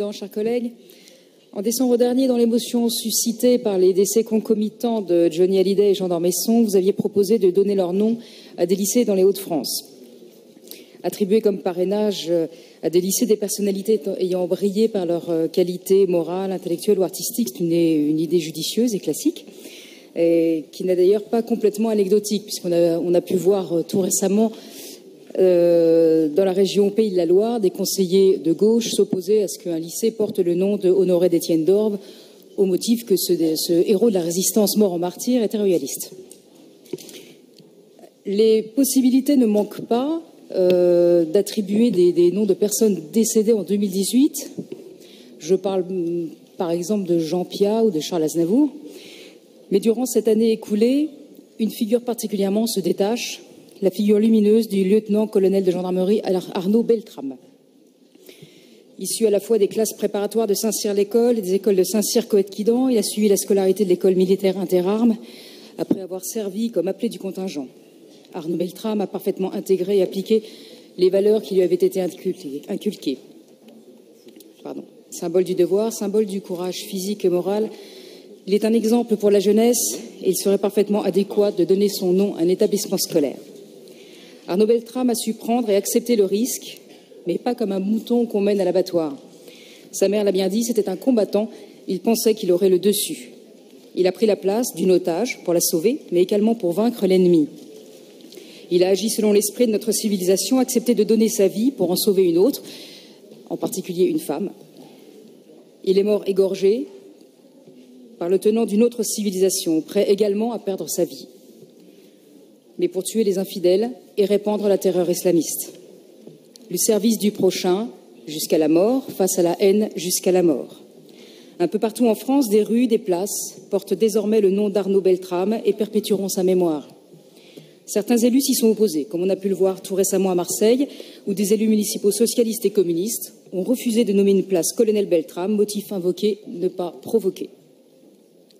Président, chers collègues. En décembre dernier, dans l'émotion suscitée par les décès concomitants de Johnny Hallyday et Jean d'Ormesson, vous aviez proposé de donner leur nom à des lycées dans les Hauts-de-France. Attribuer comme parrainage à des lycées des personnalités ayant brillé par leur qualité morale, intellectuelle ou artistique, c'est une idée judicieuse et classique, et qui n'est d'ailleurs pas complètement anecdotique, puisqu'on a pu voir tout récemment dans la région Pays de la Loire, des conseillers de gauche s'opposaient à ce qu'un lycée porte le nom de Honoré d'Étienne d'Orbe, au motif que ce héros de la résistance mort en martyr était royaliste. Les possibilités ne manquent pas d'attribuer des noms de personnes décédées en 2018. Je parle par exemple de Jean Piat ou de Charles Aznavour. Mais durant cette année écoulée, une figure particulièrement se détache, la figure lumineuse du lieutenant-colonel de gendarmerie Arnaud Beltrame. Issu à la fois des classes préparatoires de Saint-Cyr-l'École et des écoles de Saint-Cyr-Coët-Quidan, il a suivi la scolarité de l'école militaire interarmes après avoir servi comme appelé du contingent. Arnaud Beltrame a parfaitement intégré et appliqué les valeurs qui lui avaient été inculquées. Symbole du devoir, symbole du courage physique et moral, il est un exemple pour la jeunesse et il serait parfaitement adéquat de donner son nom à un établissement scolaire. Arnaud Beltrame a su prendre et accepter le risque, mais pas comme un mouton qu'on mène à l'abattoir. Sa mère l'a bien dit, c'était un combattant, il pensait qu'il aurait le dessus. Il a pris la place d'une otage pour la sauver, mais également pour vaincre l'ennemi. Il a agi selon l'esprit de notre civilisation, accepté de donner sa vie pour en sauver une autre, en particulier une femme. Il est mort égorgé par le tenant d'une autre civilisation, prêt également à perdre sa vie, mais pour tuer les infidèles et répandre la terreur islamiste. Le service du prochain jusqu'à la mort, face à la haine jusqu'à la mort. Un peu partout en France, des rues, des places portent désormais le nom d'Arnaud Beltrame et perpétueront sa mémoire. Certains élus s'y sont opposés, comme on a pu le voir tout récemment à Marseille, où des élus municipaux socialistes et communistes ont refusé de nommer une place colonel Beltrame, motif invoqué, ne pas provoquer.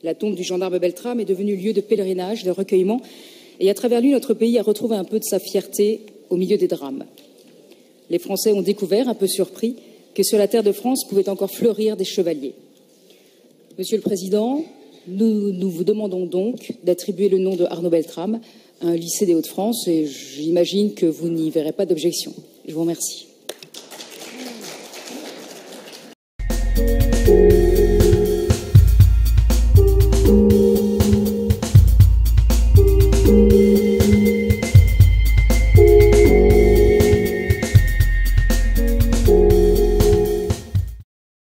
La tombe du gendarme Beltrame est devenue lieu de pèlerinage, de recueillement, et à travers lui, notre pays a retrouvé un peu de sa fierté au milieu des drames. Les Français ont découvert, un peu surpris, que sur la terre de France pouvaient encore fleurir des chevaliers. Monsieur le Président, nous vous demandons donc d'attribuer le nom de Arnaud Beltrame à un lycée des Hauts-de-France et j'imagine que vous n'y verrez pas d'objection. Je vous remercie.